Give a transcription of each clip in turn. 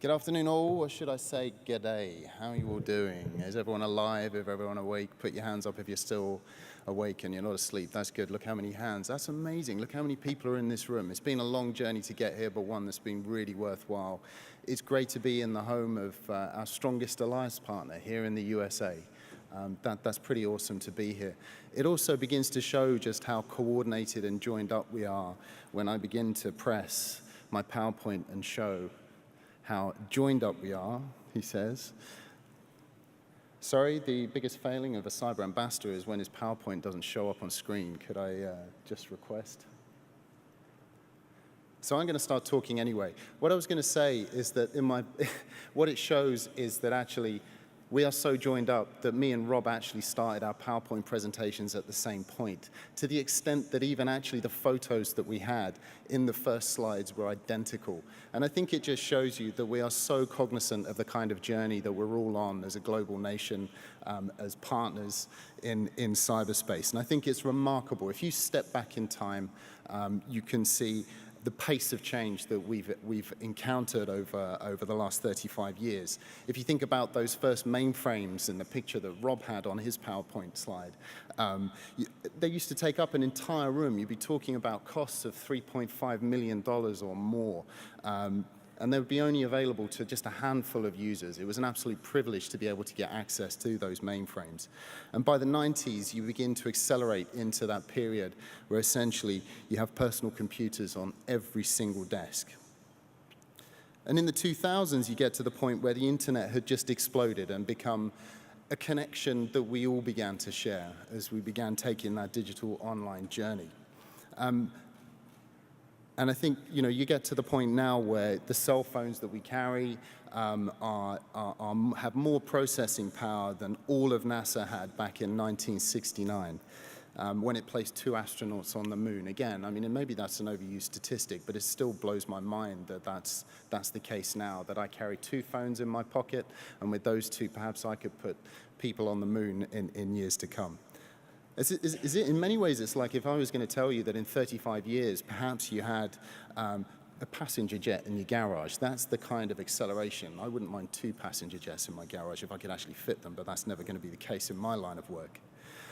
Good afternoon all, or should I say g'day? How are you all doing? Is everyone alive? Is everyone awake? Put your hands up if you're still awake and you're not asleep. That's good. Look how many hands. That's amazing. Look how many people are in this room. It's been a long journey to get here, but one that's been really worthwhile. It's great to be in the home of our strongest alliance partner here in the USA. That's pretty awesome to be here. It also begins to show just how coordinated and joined up we are when I begin to press my PowerPoint and show how joined up we are, he says. Sorry, the biggest failing of a cyber ambassador is when his PowerPoint doesn't show up on screen. Could I just request? So I'm going to start talking anyway. What I was going to say is that what it shows is that actually we are so joined up that me and Rob actually started our PowerPoint presentations at the same point, to the extent that even actually the photos that we had in the first slides were identical. And I think it just shows you that we are so cognizant of the kind of journey that we're all on as a global nation, as partners in cyberspace. And I think it's remarkable. If you step back in time, you can see the pace of change that we've encountered over the last 35 years. If you think about those first mainframes in the picture that Rob had on his PowerPoint slide, they used to take up an entire room. You'd be talking about costs of $3.5 million or more. And they would be only available to just a handful of users. It was an absolute privilege to be able to get access to those mainframes. And by the 90s, you begin to accelerate into that period where essentially you have personal computers on every single desk. And in the 2000s, you get to the point where the internet had just exploded and become a connection that we all began to share as we began taking that digital online journey. And I think, you get to the point now where the cell phones that we carry have more processing power than all of NASA had back in 1969 when it placed 2 astronauts on the moon. Again, I mean, and maybe that's an overused statistic, but it still blows my mind that that's the case now, that I carry 2 phones in my pocket, and with those 2, perhaps I could put people on the moon in years to come. In many ways, it's like if I was going to tell you that in 35 years, perhaps you had a passenger jet in your garage. That's the kind of acceleration. I wouldn't mind 2 passenger jets in my garage if I could actually fit them, but that's never going to be the case in my line of work.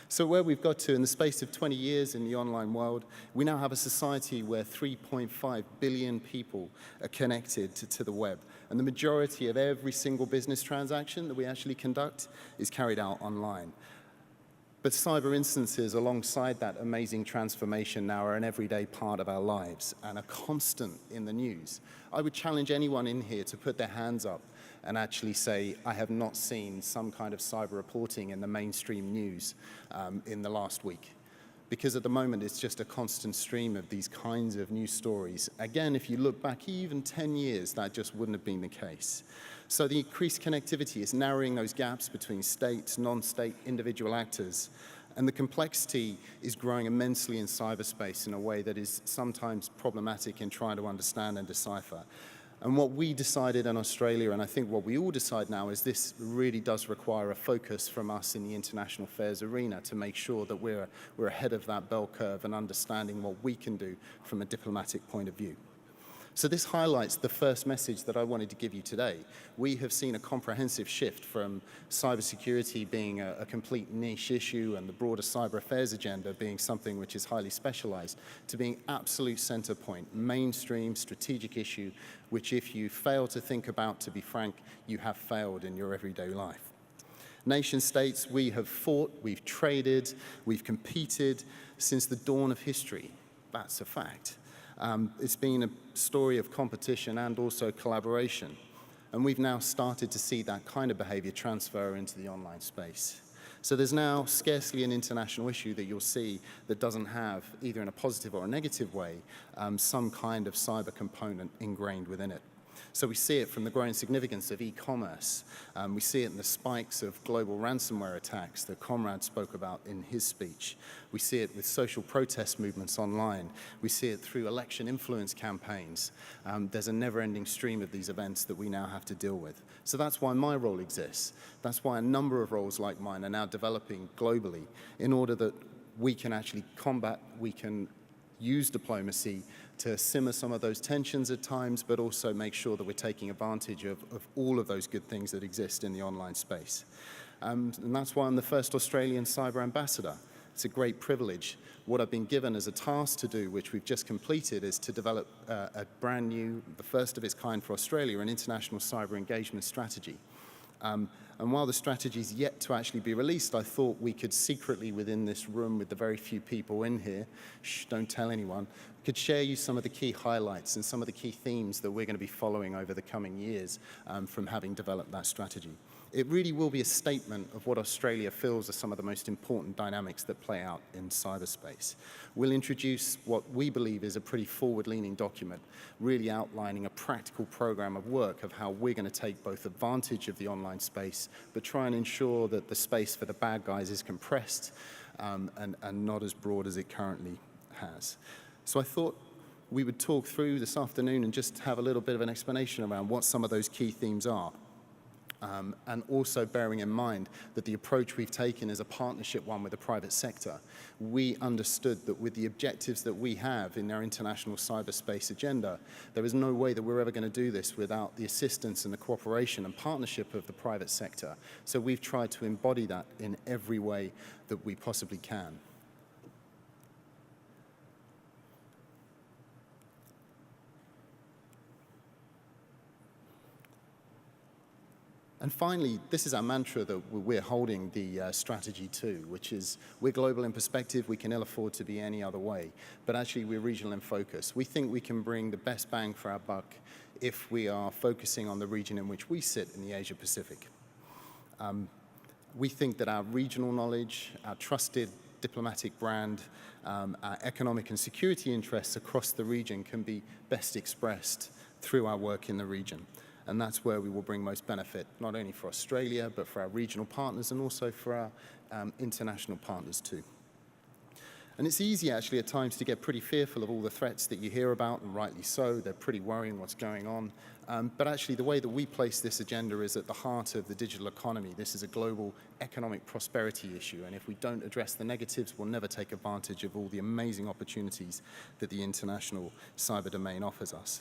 So where we've got to in the space of 20 years in the online world, we now have a society where 3.5 billion people are connected to the web. And the majority of every single business transaction that we actually conduct is carried out online. But cyber instances alongside that amazing transformation now are an everyday part of our lives and a constant in the news. I would challenge anyone in here to put their hands up and actually say, I have not seen some kind of cyber reporting in the mainstream news in the last week. Because at the moment, it's just a constant stream of these kinds of news stories. Again, if you look back even 10 years, that just wouldn't have been the case. So the increased connectivity is narrowing those gaps between states, non-state, individual actors. And the complexity is growing immensely in cyberspace in a way that is sometimes problematic in trying to understand and decipher. And what we decided in Australia, and I think what we all decide now, is this really does require a focus from us in the international affairs arena to make sure that we're ahead of that bell curve and understanding what we can do from a diplomatic point of view. So this highlights the first message that I wanted to give you today. We have seen a comprehensive shift from cybersecurity being a complete niche issue and the broader cyber affairs agenda being something which is highly specialized to being absolute center point, mainstream strategic issue, which if you fail to think about, to be frank, you have failed in your everyday life. Nation states, we have fought, we've traded, we've competed since the dawn of history. That's a fact. It's been a story of competition and also collaboration. And we've now started to see that kind of behavior transfer into the online space. So there's now scarcely an international issue that you'll see that doesn't have, either in a positive or a negative way, some kind of cyber component ingrained within it. So we see it from the growing significance of e-commerce. We see it in the spikes of global ransomware attacks that Conrad spoke about in his speech. We see it with social protest movements online. We see it through election influence campaigns. There's a never-ending stream of these events that we now have to deal with. So that's why my role exists. That's why a number of roles like mine are now developing globally in order that we can actually combat, we can use diplomacy to simmer some of those tensions at times, but also make sure that we're taking advantage of all of those good things that exist in the online space. And that's why I'm the first Australian cyber ambassador. It's a great privilege. What I've been given as a task to do, which we've just completed, is to develop a brand new, the first of its kind for Australia, an international cyber engagement strategy. And while the strategy is yet to actually be released, I thought we could secretly, within this room with the very few people in here, don't tell anyone, could share you some of the key highlights and some of the key themes that we're going to be following over the coming years from having developed that strategy. It really will be a statement of what Australia feels are some of the most important dynamics that play out in cyberspace. We'll introduce what we believe is a pretty forward-leaning document, really outlining a practical program of work of how we're going to take both advantage of the online space, but try and ensure that the space for the bad guys is compressed and not as broad as it currently has. So I thought we would talk through this afternoon and just have a little bit of an explanation around what some of those key themes are. And also bearing in mind that the approach we've taken is a partnership one with the private sector. We understood that with the objectives that we have in our international cyberspace agenda, there is no way that we're ever going to do this without the assistance and the cooperation and partnership of the private sector. So we've tried to embody that in every way that we possibly can. And finally, this is our mantra that we're holding the strategy to, which is we're global in perspective, we can ill afford to be any other way, but actually we're regional in focus. We think we can bring the best bang for our buck if we are focusing on the region in which we sit in the Asia Pacific. We think that our regional knowledge, our trusted diplomatic brand, our economic and security interests across the region can be best expressed through our work in the region. And that's where we will bring most benefit, not only for Australia, but for our regional partners and also for our international partners too. And it's easy actually at times to get pretty fearful of all the threats that you hear about, and rightly so. They're pretty worrying what's going on. But actually the way that we place this agenda is at the heart of the digital economy. This is a global economic prosperity issue, and if we don't address the negatives, we'll never take advantage of all the amazing opportunities that the international cyber domain offers us.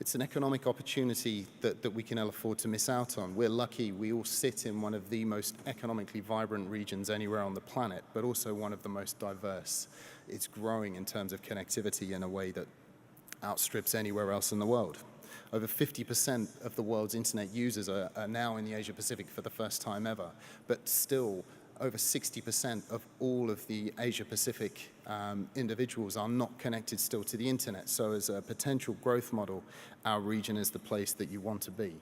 It's an economic opportunity that we can ill afford to miss out on. We're lucky we all sit in one of the most economically vibrant regions anywhere on the planet, but also one of the most diverse. It's growing in terms of connectivity in a way that outstrips anywhere else in the world. Over 50% of the world's internet users are now in the Asia Pacific for the first time ever, but still over 60% of all of the Asia Pacific individuals are not connected still to the internet. So as a potential growth model, our region is the place that you want to be.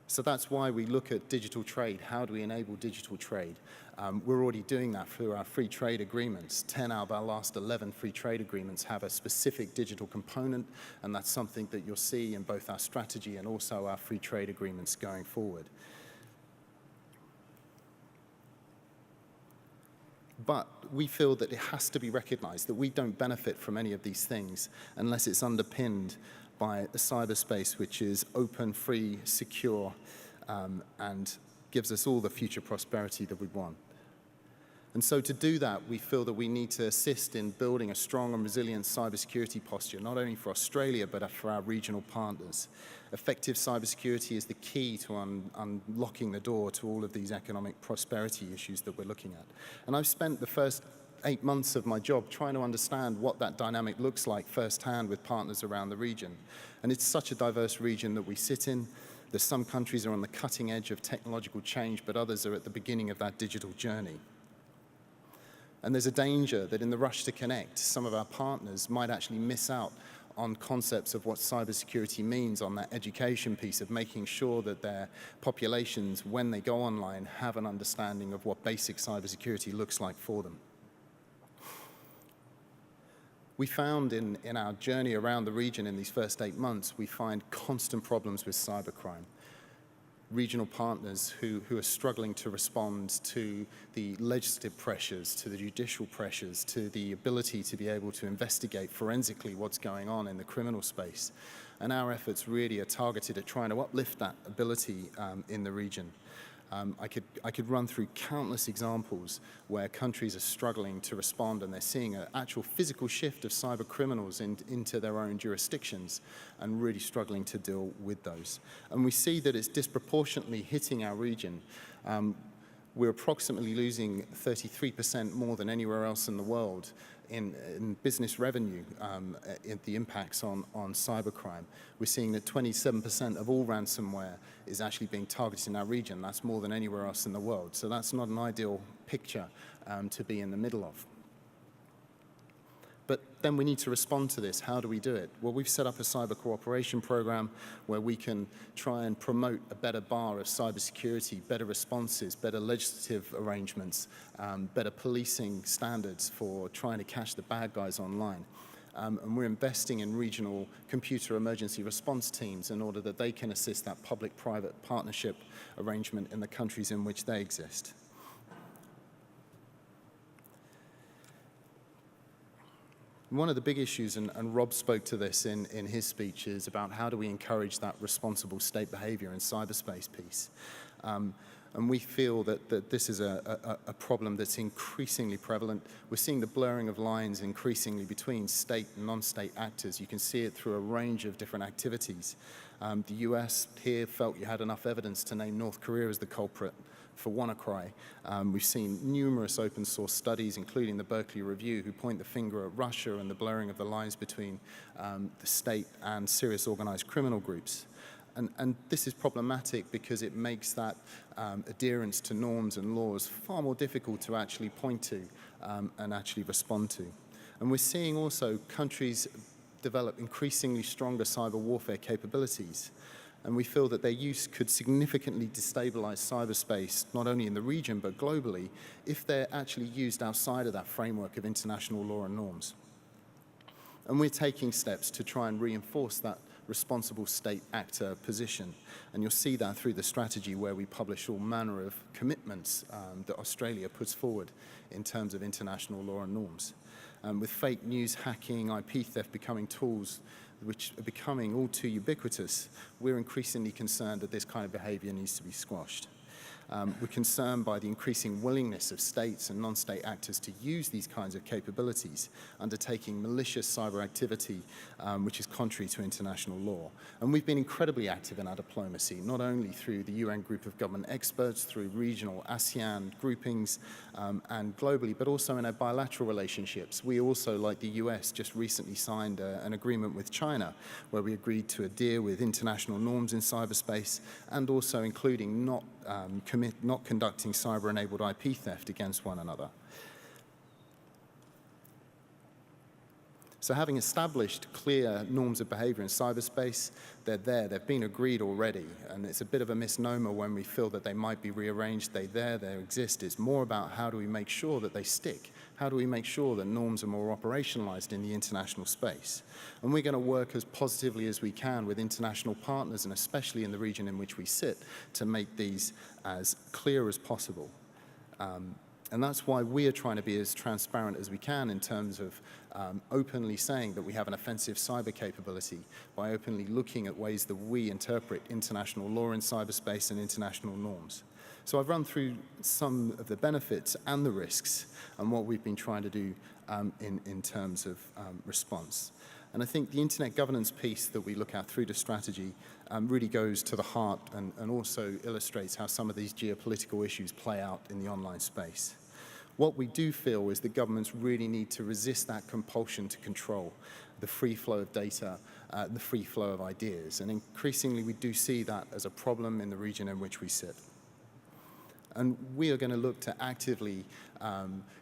So that's why we look at digital trade. How do we enable digital trade? We're already doing that through our free trade agreements. 10 out of our last 11 free trade agreements have a specific digital component, and that's something that you'll see in both our strategy and also our free trade agreements going forward. But we feel that it has to be recognized that we don't benefit from any of these things unless it's underpinned by a cyberspace which is open, free, secure, and gives us all the future prosperity that we want. And so to do that, we feel that we need to assist in building a strong and resilient cybersecurity posture, not only for Australia, but for our regional partners. Effective cybersecurity is the key to unlocking the door to all of these economic prosperity issues that we're looking at. And I've spent the first 8 months of my job trying to understand what that dynamic looks like firsthand with partners around the region. And it's such a diverse region that we sit in. There's some countries are on the cutting edge of technological change, but others are at the beginning of that digital journey. And there's a danger that in the rush to connect, some of our partners might actually miss out on concepts of what cybersecurity means on that education piece of making sure that their populations, when they go online, have an understanding of what basic cybersecurity looks like for them. We found in our journey around the region in these first 8 months, we find constant problems with cybercrime. Regional partners who are struggling to respond to the legislative pressures, to the judicial pressures, to the ability to be able to investigate forensically what's going on in the criminal space. And our efforts really are targeted at trying to uplift that ability in the region. I could run through countless examples where countries are struggling to respond, and they're seeing an actual physical shift of cyber criminals into their own jurisdictions and really struggling to deal with those. And we see that it's disproportionately hitting our region. We're approximately losing 33% more than anywhere else in the world in business revenue, in the impacts on cybercrime. We're seeing that 27% of all ransomware is actually being targeted in our region. That's more than anywhere else in the world. So that's not an ideal picture to be in the middle of. But then we need to respond to this. How do we do it? Well, we've set up a cyber cooperation program where we can try and promote a better bar of cybersecurity, better responses, better legislative arrangements, better policing standards for trying to catch the bad guys online. And we're investing in regional computer emergency response teams in order that they can assist that public-private partnership arrangement in the countries in which they exist. One of the big issues, and Rob spoke to this in his speech, is about how do we encourage that responsible state behavior in cyberspace piece. And we feel that this is a problem that's increasingly prevalent. We're seeing the blurring of lines increasingly between state and non-state actors. You can see it through a range of different activities. The US here felt you had enough evidence to name North Korea as the culprit for WannaCry. We've seen numerous open source studies, including the Berkeley Review, who point the finger at Russia and the blurring of the lines between the state and serious organized criminal groups. And this is problematic because it makes that adherence to norms and laws far more difficult to actually point to and actually respond to. And we're seeing also countries develop increasingly stronger cyber warfare capabilities. And we feel that their use could significantly destabilize cyberspace, not only in the region, but globally, if they're actually used outside of that framework of international law and norms. And we're taking steps to try and reinforce that responsible state actor position. And you'll see that through the strategy where we publish all manner of commitments that Australia puts forward in terms of international law and norms. With fake news, hacking, IP theft becoming tools which are becoming all too ubiquitous, we're increasingly concerned that this kind of behavior needs to be squashed. We're concerned by the increasing willingness of states and non-state actors to use these kinds of capabilities, undertaking malicious cyber activity, which is contrary to international law. And we've been incredibly active in our diplomacy, not only through the UN group of government experts, through regional ASEAN groupings, and globally, but also in our bilateral relationships. We also, like the US, just recently signed an agreement with China, where we agreed to adhere with international norms in cyberspace, and also including not conducting cyber-enabled IP theft against one another. So having established clear norms of behavior in cyberspace, they're there, they've been agreed already, and it's a bit of a misnomer when we feel that they might be rearranged. They exist. It's more about how do we make sure that they stick? How do we make sure that norms are more operationalized in the international space? And we're going to work as positively as we can with international partners, and especially in the region in which we sit, to make these as clear as possible. And that's why we are trying to be as transparent as we can in terms of openly saying that we have an offensive cyber capability, by openly looking at ways that we interpret international law in cyberspace and international norms. So I've run through some of the benefits and the risks and what we've been trying to do in terms of response. And I think the internet governance piece that we look at through the strategy really goes to the heart and also illustrates how some of these geopolitical issues play out in the online space. What we do feel is that governments really need to resist that compulsion to control the free flow of data, the free flow of ideas. And increasingly, we do see that as a problem in the region in which we sit. And we are going to look to actively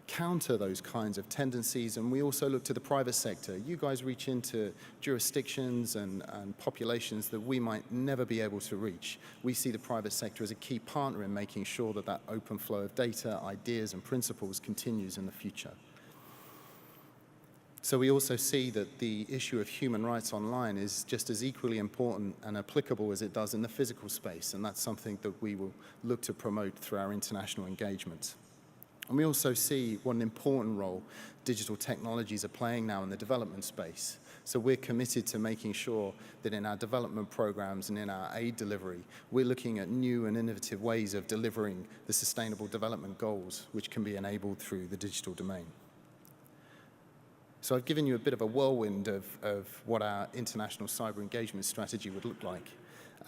counter those kinds of tendencies, and we also look to the private sector. You guys reach into jurisdictions and populations that we might never be able to reach. We see the private sector as a key partner in making sure that that open flow of data, ideas, and principles continues in the future. So we also see that the issue of human rights online is just as equally important and applicable as it does in the physical space, and that's something that we will look to promote through our international engagements. And we also see what an important role digital technologies are playing now in the development space. So we're committed to making sure that in our development programs and in our aid delivery, we're looking at new and innovative ways of delivering the Sustainable Development Goals, which can be enabled through the digital domain. So I've given you a bit of a whirlwind of what our international cyber engagement strategy would look like.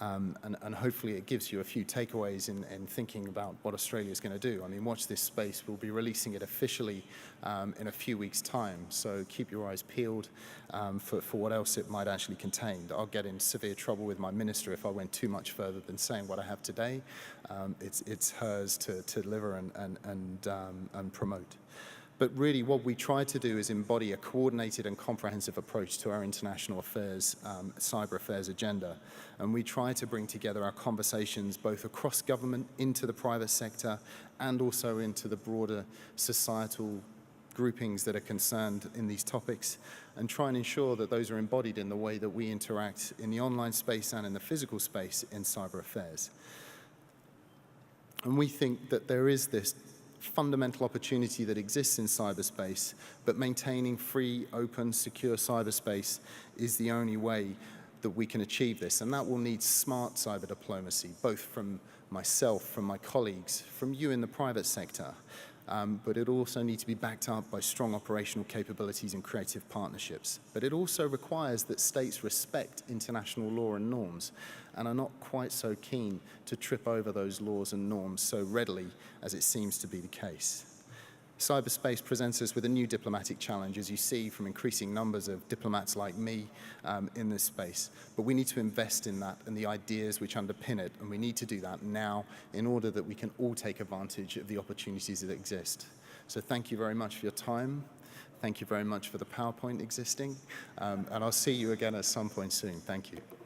And hopefully it gives you a few takeaways in thinking about what Australia is going to do. I mean, watch this space. We'll be releasing it officially in a few weeks' time. So keep your eyes peeled for what else it might actually contain. I'll get in severe trouble with my minister if I went too much further than saying what I have today. It's hers to deliver and promote. But really what we try to do is embody a coordinated and comprehensive approach to our international affairs, cyber affairs agenda. And we try to bring together our conversations both across government, into the private sector, and also into the broader societal groupings that are concerned in these topics, and try and ensure that those are embodied in the way that we interact in the online space and in the physical space in cyber affairs. And we think that there is this fundamental opportunity that exists in cyberspace, but maintaining free, open, secure cyberspace is the only way that we can achieve this. And that will need smart cyber diplomacy, both from myself, from my colleagues, from you in the private sector. But it also needs to be backed up by strong operational capabilities and creative partnerships. But it also requires that states respect international law and norms and are not quite so keen to trip over those laws and norms so readily as it seems to be the case. Cyberspace presents us with a new diplomatic challenge, as you see from increasing numbers of diplomats like me in this space. But we need to invest in that and the ideas which underpin it, and we need to do that now in order that we can all take advantage of the opportunities that exist. So thank you very much for your time. Thank you very much for the PowerPoint existing, and I'll see you again at some point soon. Thank you.